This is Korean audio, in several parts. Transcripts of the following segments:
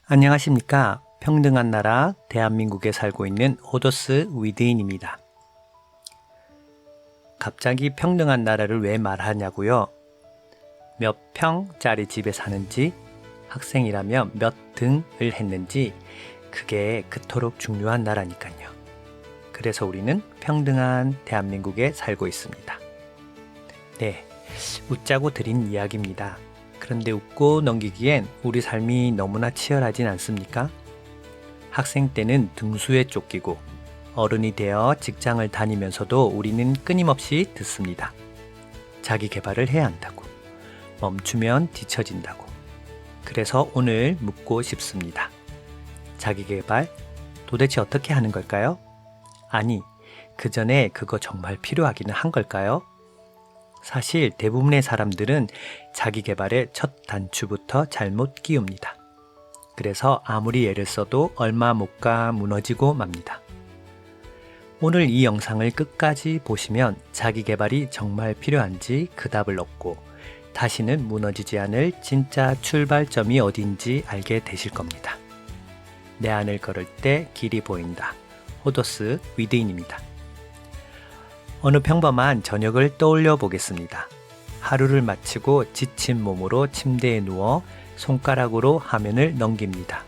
안녕하십니까. 평등한 나라 대한민국에 살고 있는 호도스 위드인입니다. 갑자기 평등한 나라를 왜 말하냐고요? 몇 평짜리 집에 사는지, 학생이라면 몇 등을 했는지, 그게 그토록 중요한 나라니까요. 그래서 우리는 평등한 대한민국에 살고 있습니다. 네, 웃자고 드린 이야기입니다. 그런데 웃고 넘기기엔 우리 삶이 너무나 치열하진 않습니까? 학생 때는 등수에 쫓기고 어른이 되어 직장을 다니면서도 우리는 끊임없이 듣습니다. 자기 개발을 해야 한다고. 멈추면 뒤처진다고. 그래서 오늘 묻고 싶습니다. 자기 개발 도대체 어떻게 하는 걸까요? 아니, 그 전에 그거 정말 필요하기는 한 걸까요? 사실 대부분의 사람들은 자기 개발의 첫 단추부터 잘못 끼웁니다. 그래서 아무리 애를 써도 얼마 못 가 무너지고 맙니다. 오늘 이 영상을 끝까지 보시면 자기 개발이 정말 필요한지 그 답을 얻고 다시는 무너지지 않을 진짜 출발점이 어딘지 알게 되실 겁니다. 내 안을 걸을 때 길이 보인다. 호도스 위드인입니다. 어느 평범한 저녁을 떠올려 보겠습니다. 하루를 마치고 지친 몸으로 침대에 누워 손가락으로 화면을 넘깁니다.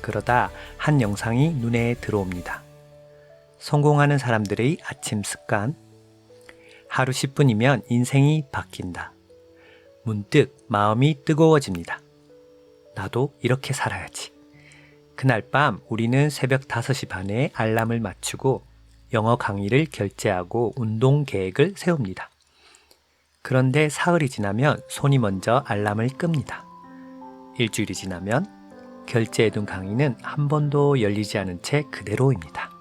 그러다 한 영상이 눈에 들어옵니다. 성공하는 사람들의 아침 습관. 하루 10분이면 인생이 바뀐다. 문득 마음이 뜨거워집니다. 나도 이렇게 살아야지. 그날 밤 우리는 새벽 5시 반에 알람을 맞추고 영어 강의를 결제하고 운동 계획을 세웁니다. 그런데 사흘이 지나면 손이 먼저 알람을 끕니다. 일주일이 지나면 결제해둔 강의는 한 번도 열리지 않은 채 그대로입니다.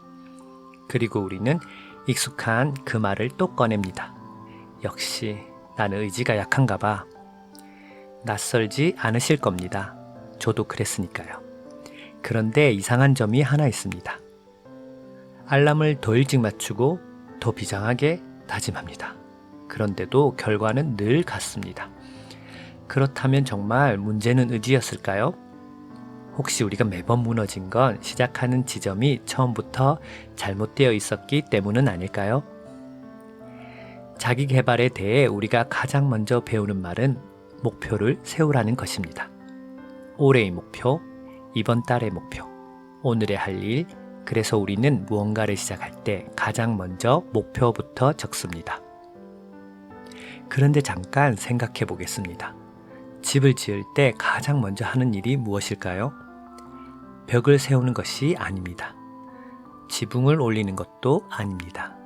그리고 우리는 익숙한 그 말을 또 꺼냅니다. 역시 나는 의지가 약한가 봐. 낯설지 않으실 겁니다. 저도 그랬으니까요. 그런데 이상한 점이 하나 있습니다. 알람을 더 일찍 맞추고 더 비장하게 다짐합니다. 그런데도 결과는 늘 같습니다. 그렇다면 정말 문제는 의지였을까요? 혹시 우리가 매번 무너진 건 시작하는 지점이 처음부터 잘못되어 있었기 때문은 아닐까요? 자기 개발에 대해 우리가 가장 먼저 배우는 말은 목표를 세우라는 것입니다. 올해의 목표, 이번 달의 목표, 오늘의 할 일, 그래서 우리는 무언가를 시작할 때 가장 먼저 목표부터 적습니다. 그런데 잠깐 생각해 보겠습니다. 집을 지을 때 가장 먼저 하는 일이 무엇일까요? 벽을 세우는 것이 아닙니다. 지붕을 올리는 것도 아닙니다.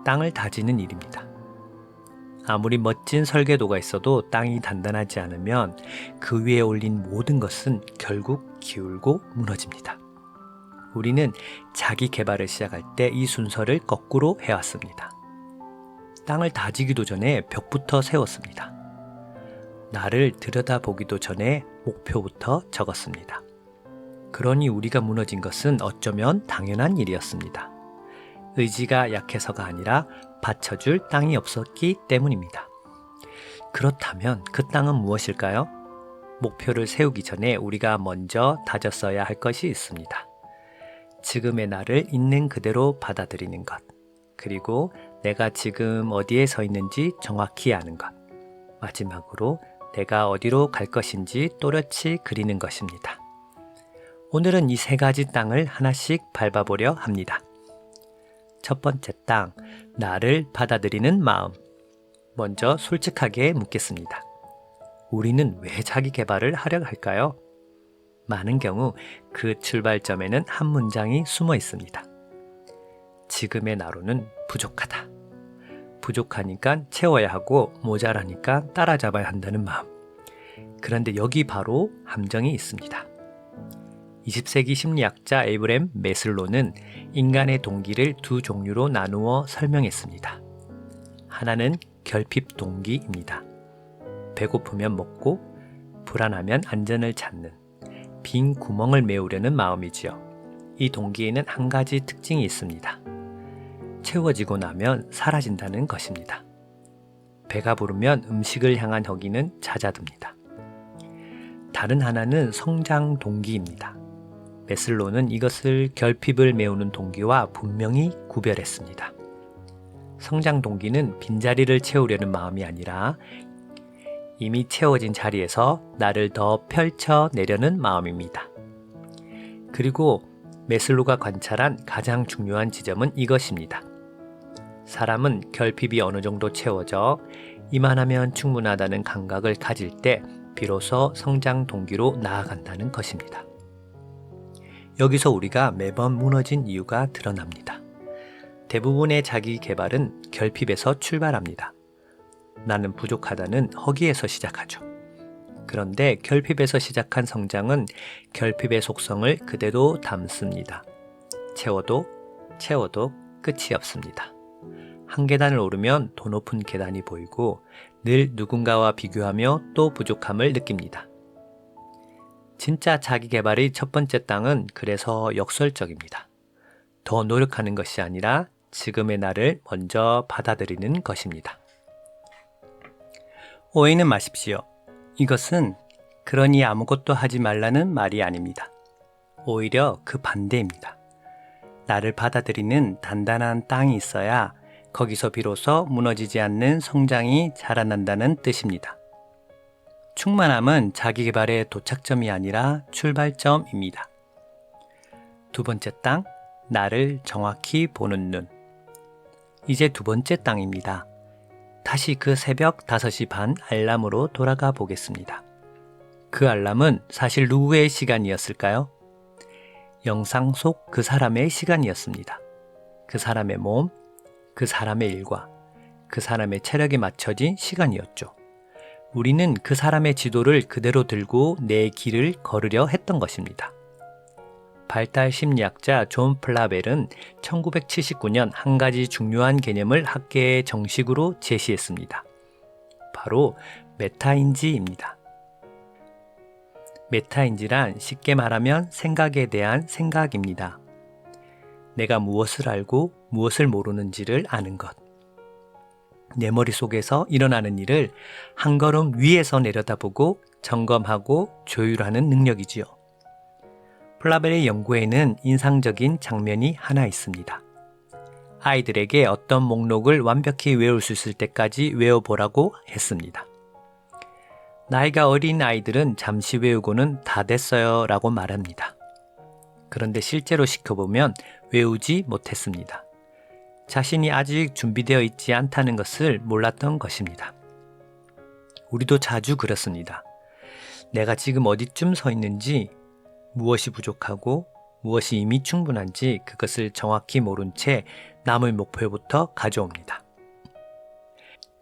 땅을 다지는 일입니다. 아무리 멋진 설계도가 있어도 땅이 단단하지 않으면 그 위에 올린 모든 것은 결국 기울고 무너집니다. 우리는 자기 개발을 시작할 때 이 순서를 거꾸로 해왔습니다. 땅을 다지기도 전에 벽부터 세웠습니다. 나를 들여다보기도 전에 목표부터 적었습니다. 그러니 우리가 무너진 것은 어쩌면 당연한 일이었습니다. 의지가 약해서가 아니라 받쳐줄 땅이 없었기 때문입니다. 그렇다면 그 땅은 무엇일까요? 목표를 세우기 전에 우리가 먼저 다졌어야 할 것이 있습니다. 지금의 나를 있는 그대로 받아들이는 것, 그리고 내가 지금 어디에 서 있는지 정확히 아는 것, 마지막으로 내가 어디로 갈 것인지 또렷이 그리는 것입니다. 오늘은 이 세 가지 땅을 하나씩 밟아보려 합니다. 첫 번째 땅, 나를 받아들이는 마음. 먼저 솔직하게 묻겠습니다. 우리는 왜 자기 개발을 하려 할까요? 많은 경우 그 출발점에는 한 문장이 숨어 있습니다. 지금의 나로는 부족하다. 부족하니까 채워야 하고 모자라니까 따라잡아야 한다는 마음. 그런데 여기 바로 함정이 있습니다. 20세기 심리학자 에이브램 매슬로는 인간의 동기를 두 종류로 나누어 설명했습니다. 하나는 결핍 동기입니다. 배고프면 먹고 불안하면 안전을 찾는 빈 구멍을 메우려는 마음이지요. 이 동기에는 한 가지 특징이 있습니다. 채워지고 나면 사라진다는 것입니다. 배가 부르면 음식을 향한 허기는 잦아듭니다. 다른 하나는 성장 동기입니다. 메슬로는 이것을 결핍을 메우는 동기와 분명히 구별했습니다. 성장 동기는 빈자리를 채우려는 마음이 아니라 이미 채워진 자리에서 나를 더 펼쳐내려는 마음입니다. 그리고 메슬로가 관찰한 가장 중요한 지점은 이것입니다. 사람은 결핍이 어느 정도 채워져 이만하면 충분하다는 감각을 가질 때 비로소 성장 동기로 나아간다는 것입니다. 여기서 우리가 매번 무너진 이유가 드러납니다. 대부분의 자기 개발은 결핍에서 출발합니다. 나는 부족하다는 허기에서 시작하죠. 그런데 결핍에서 시작한 성장은 결핍의 속성을 그대로 담습니다. 채워도 끝이 없습니다. 한 계단을 오르면 더 높은 계단이 보이고 늘 누군가와 비교하며 또 부족함을 느낍니다. 진짜 자기 개발의 첫 번째 땅은 그래서 역설적입니다. 더 노력하는 것이 아니라 지금의 나를 먼저 받아들이는 것입니다. 오해는 마십시오. 이것은 그러니 아무것도 하지 말라는 말이 아닙니다. 오히려 그 반대입니다. 나를 받아들이는 단단한 땅이 있어야 거기서 비로소 무너지지 않는 성장이 자라난다는 뜻입니다. 충만함은 자기 개발의 도착점이 아니라 출발점입니다. 두 번째 땅, 나를 정확히 보는 눈. 이제 두 번째 땅입니다. 다시 그 새벽 5시 반 알람으로 돌아가 보겠습니다. 그 알람은 사실 누구의 시간이었을까요? 영상 속 그 사람의 시간이었습니다. 그 사람의 몸, 그 사람의 일과 그 사람의 체력에 맞춰진 시간이었죠. 우리는 그 사람의 지도를 그대로 들고 내 길을 걸으려 했던 것입니다. 발달 심리학자 존 플라벨은 1979년 한 가지 중요한 개념을 학계에 정식으로 제시했습니다. 바로 메타인지입니다. 메타인지란 쉽게 말하면 생각에 대한 생각입니다. 내가 무엇을 알고 무엇을 모르는지를 아는 것. 내 머릿속에서 일어나는 일을 한 걸음 위에서 내려다보고 점검하고 조율하는 능력이지요. 플라벨의 연구에는 인상적인 장면이 하나 있습니다. 아이들에게 어떤 목록을 완벽히 외울 수 있을 때까지 외워보라고 했습니다. 나이가 어린 아이들은 잠시 외우고는 다 됐어요 라고 말합니다. 그런데 실제로 시켜보면 외우지 못했습니다. 자신이 아직 준비되어 있지 않다는 것을 몰랐던 것입니다. 우리도 자주 그렇습니다. 내가 지금 어디쯤 서 있는지, 무엇이 부족하고 무엇이 이미 충분한지 그것을 정확히 모른 채 남의 목표부터 가져옵니다.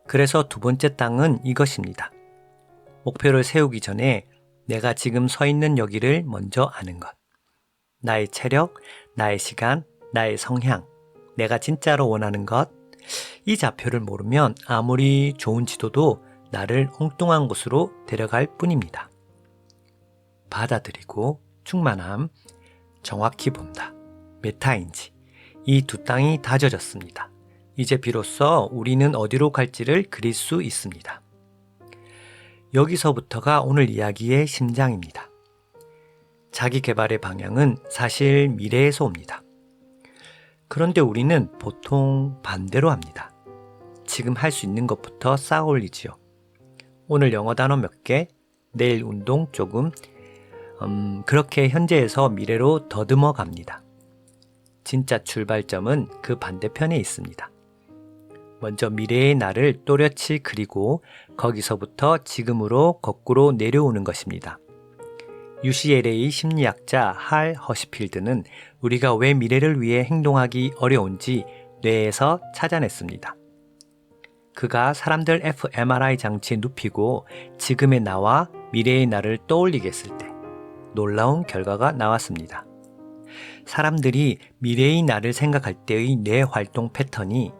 그래서 두 번째 땅은 이것입니다. 목표를 세우기 전에 내가 지금 서 있는 여기를 먼저 아는 것. 나의 체력, 나의 시간, 나의 성향, 내가 진짜로 원하는 것. 이 좌표를 모르면 아무리 좋은 지도도 나를 엉뚱한 곳으로 데려갈 뿐입니다. 받아들이고 충만함, 정확히 본다, 메타인지. 이 두 땅이 다져졌습니다. 이제 비로소 우리는 어디로 갈지를 그릴 수 있습니다. 여기서부터가 오늘 이야기의 심장입니다. 자기 개발의 방향은 사실 미래에서 옵니다. 그런데 우리는 보통 반대로 합니다. 지금 할 수 있는 것부터 쌓아 올리지요. 오늘 영어 단어 몇 개, 내일 운동 조금, 그렇게 현재에서 미래로 더듬어 갑니다. 진짜 출발점은 그 반대편에 있습니다. 먼저 미래의 나를 또렷이 그리고 거기서부터 지금으로 거꾸로 내려오는 것입니다. UCLA 심리학자 할 허시필드는 우리가 왜 미래를 위해 행동하기 어려운지 뇌에서 찾아냈습니다. 그가 사람들 fMRI 장치에 눕히고 지금의 나와 미래의 나를 떠올리게 했을 때 놀라운 결과가 나왔습니다. 사람들이 미래의 나를 생각할 때의 뇌 활동 패턴이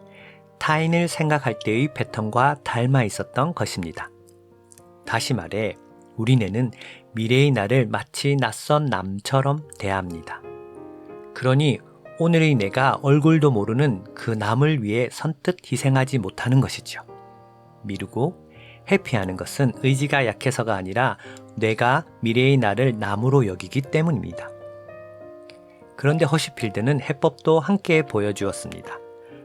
타인을 생각할 때의 패턴과 닮아 있었던 것입니다. 다시 말해 우리 뇌는 미래의 나를 마치 낯선 남처럼 대합니다. 그러니 오늘의 내가 얼굴도 모르는 그 남을 위해 선뜻 희생하지 못하는 것이죠. 미루고 회피하는 것은 의지가 약해서가 아니라 뇌가 미래의 나를 나무로 여기기 때문입니다. 그런데 허쉬필드는 해법도 함께 보여주었습니다.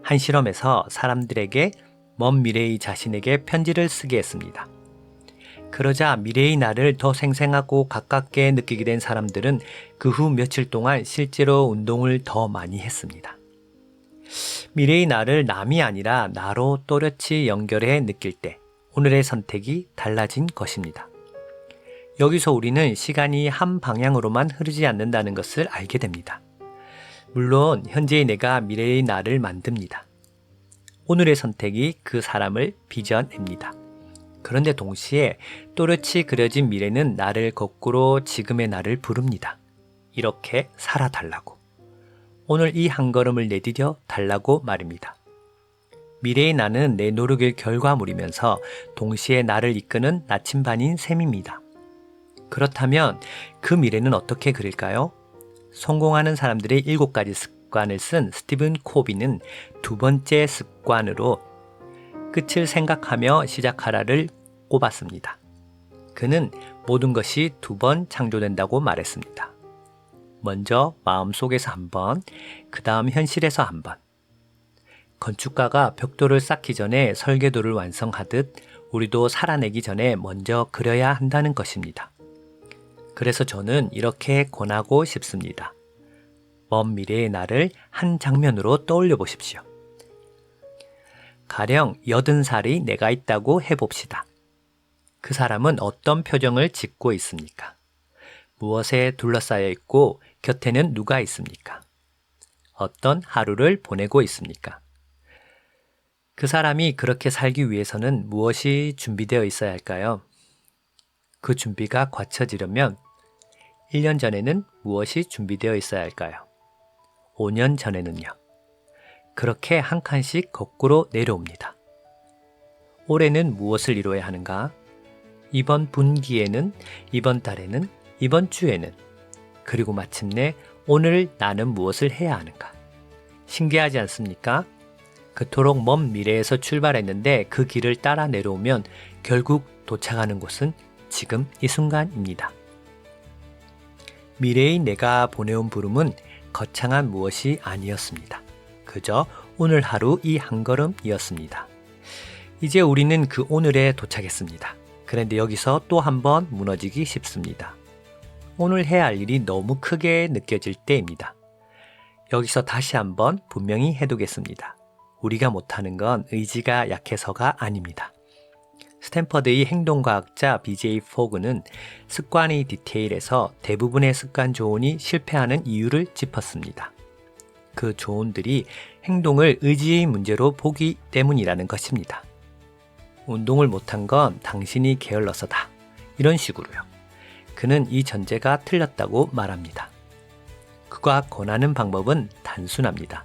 한 실험에서 사람들에게 먼 미래의 자신에게 편지를 쓰게 했습니다. 그러자 미래의 나를 더 생생하고 가깝게 느끼게 된 사람들은 그 후 며칠 동안 실제로 운동을 더 많이 했습니다. 미래의 나를 남이 아니라 나로 또렷이 연결해 느낄 때 오늘의 선택이 달라진 것입니다. 여기서 우리는 시간이 한 방향으로만 흐르지 않는다는 것을 알게 됩니다. 물론 현재의 내가 미래의 나를 만듭니다. 오늘의 선택이 그 사람을 빚어냅니다. 그런데 동시에 또렷이 그려진 미래는 나를 거꾸로 지금의 나를 부릅니다. 이렇게 살아달라고. 오늘 이 한 걸음을 내디뎌 달라고 말입니다. 미래의 나는 내 노력의 결과물이면서 동시에 나를 이끄는 나침반인 셈입니다. 그렇다면 그 미래는 어떻게 그릴까요? 성공하는 사람들의 7가지 습관을 쓴 스티븐 코비는 두 번째 습관으로 끝을 생각하며 시작하라를 꼽았습니다. 그는 모든 것이 2번 창조된다고 말했습니다. 먼저 마음속에서 한 번, 그 다음 현실에서 한 번. 건축가가 벽돌을 쌓기 전에 설계도를 완성하듯 우리도 살아내기 전에 먼저 그려야 한다는 것입니다. 그래서 저는 이렇게 권하고 싶습니다. 먼 미래의 나를 한 장면으로 떠올려 보십시오. 가령 80살이 내가 있다고 해봅시다. 그 사람은 어떤 표정을 짓고 있습니까? 무엇에 둘러싸여 있고 곁에는 누가 있습니까? 어떤 하루를 보내고 있습니까? 그 사람이 그렇게 살기 위해서는 무엇이 준비되어 있어야 할까요? 그 준비가 갖춰지려면 1년 전에는 무엇이 준비되어 있어야 할까요? 5년 전에는요. 그렇게 한 칸씩 거꾸로 내려옵니다. 올해는 무엇을 이루어야 하는가? 이번 분기에는, 이번 달에는, 이번 주에는, 그리고 마침내 오늘 나는 무엇을 해야 하는가? 신기하지 않습니까? 그토록 먼 미래에서 출발했는데 그 길을 따라 내려오면 결국 도착하는 곳은 지금 이 순간입니다. 미래의 내가 보내온 부름은 거창한 무엇이 아니었습니다. 그저 오늘 하루 이 한 걸음이었습니다. 이제 우리는 그 오늘에 도착했습니다. 그런데 여기서 또 한 번 무너지기 쉽습니다. 오늘 해야 할 일이 너무 크게 느껴질 때입니다. 여기서 다시 한번 분명히 해두겠습니다. 우리가 못하는 건 의지가 약해서가 아닙니다. 스탠퍼드의 행동과학자 BJ 포그는 습관의 디테일에서 대부분의 습관 조언이 실패하는 이유를 짚었습니다. 그 조언들이 행동을 의지의 문제로 보기 때문이라는 것입니다. 운동을 못한 건 당신이 게을러서다. 이런 식으로요. 그는 이 전제가 틀렸다고 말합니다. 그가 권하는 방법은 단순합니다.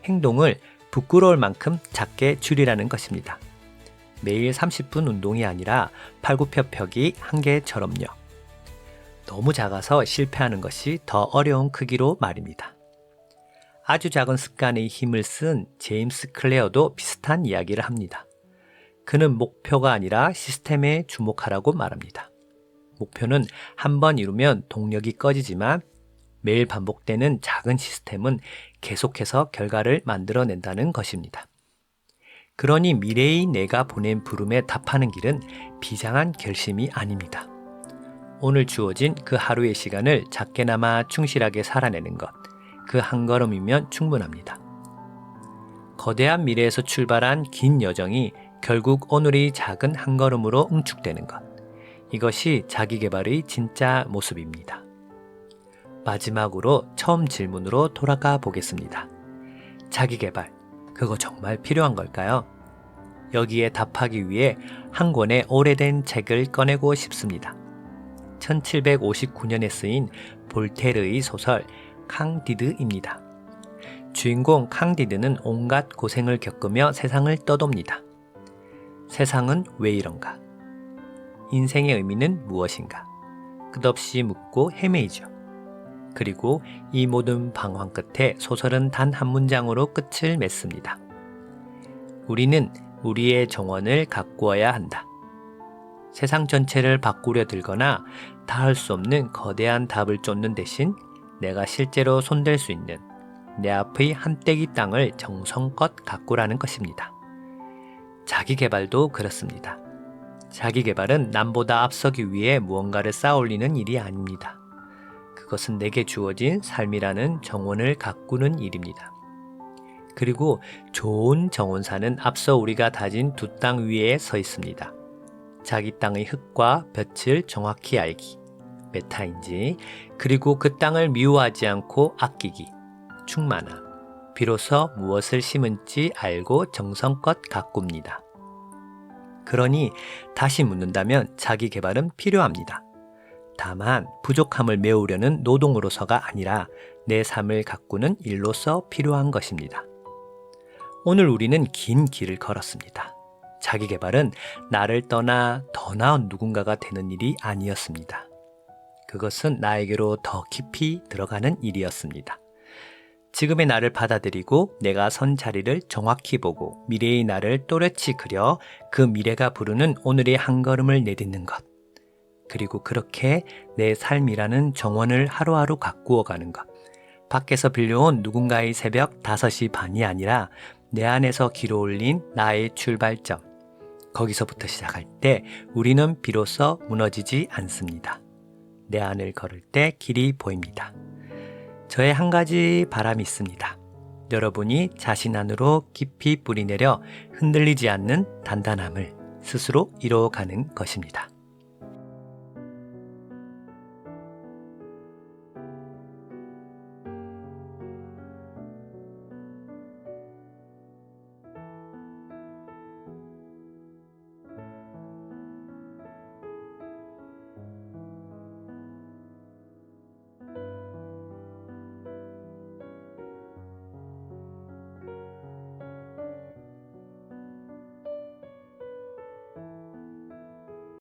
행동을 부끄러울 만큼 작게 줄이라는 것입니다. 매일 30분 운동이 아니라 팔굽혀펴기 한 개처럼요. 너무 작아서 실패하는 것이 더 어려운 크기로 말입니다. 아주 작은 습관의 힘을 쓴 제임스 클레어도 비슷한 이야기를 합니다. 그는 목표가 아니라 시스템에 주목하라고 말합니다. 목표는 한 번 이루면 동력이 꺼지지만 매일 반복되는 작은 시스템은 계속해서 결과를 만들어낸다는 것입니다. 그러니 미래의 내가 보낸 부름에 답하는 길은 비장한 결심이 아닙니다. 오늘 주어진 그 하루의 시간을 작게나마 충실하게 살아내는 것, 그 한 걸음이면 충분합니다. 거대한 미래에서 출발한 긴 여정이 결국 오늘의 작은 한 걸음으로 응축되는 것, 이것이 자기계발의 진짜 모습입니다. 마지막으로 처음 질문으로 돌아가 보겠습니다. 자기계발, 그거 정말 필요한 걸까요? 여기에 답하기 위해 한 권의 오래된 책을 꺼내고 싶습니다. 1759년에 쓰인 볼테르의 소설 캉디드입니다. 주인공 캉디드는 온갖 고생을 겪으며 세상을 떠돕니다. 세상은 왜 이런가? 인생의 의미는 무엇인가? 끝없이 묻고 헤매이죠. 그리고 이 모든 방황 끝에 소설은 단 한 문장으로 끝을 맺습니다. 우리는 우리의 정원을 가꾸어야 한다. 세상 전체를 바꾸려 들거나 닿을 수 없는 거대한 답을 쫓는 대신 내가 실제로 손댈 수 있는 내 앞의 한 떼기 땅을 정성껏 가꾸라는 것입니다. 자기계발도 그렇습니다. 자기계발은 남보다 앞서기 위해 무언가를 쌓아올리는 일이 아닙니다. 그것은 내게 주어진 삶이라는 정원을 가꾸는 일입니다. 그리고 좋은 정원사는 앞서 우리가 다진 두 땅 위에 서 있습니다. 자기 땅의 흙과 볕을 정확히 알기, 메타인지, 그리고 그 땅을 미워하지 않고 아끼기, 충만함, 비로소 무엇을 심은지 알고 정성껏 가꿉니다. 그러니 다시 묻는다면 자기 개발은 필요합니다. 다만 부족함을 메우려는 노동으로서가 아니라 내 삶을 가꾸는 일로서 필요한 것입니다. 오늘 우리는 긴 길을 걸었습니다. 자기 개발은 나를 떠나 더 나은 누군가가 되는 일이 아니었습니다. 그것은 나에게로 더 깊이 들어가는 일이었습니다. 지금의 나를 받아들이고 내가 선 자리를 정확히 보고 미래의 나를 또렷이 그려 그 미래가 부르는 오늘의 한 걸음을 내딛는 것. 그리고 그렇게 내 삶이라는 정원을 하루하루 가꾸어가는 것. 밖에서 빌려온 누군가의 새벽 5시 반이 아니라 내 안에서 길어올린 나의 출발점. 거기서부터 시작할 때 우리는 비로소 무너지지 않습니다. 내 안을 걸을 때 길이 보입니다. 저의 한 가지 바람이 있습니다. 여러분이 자신 안으로 깊이 뿌리내려 흔들리지 않는 단단함을 스스로 이뤄가는 것입니다.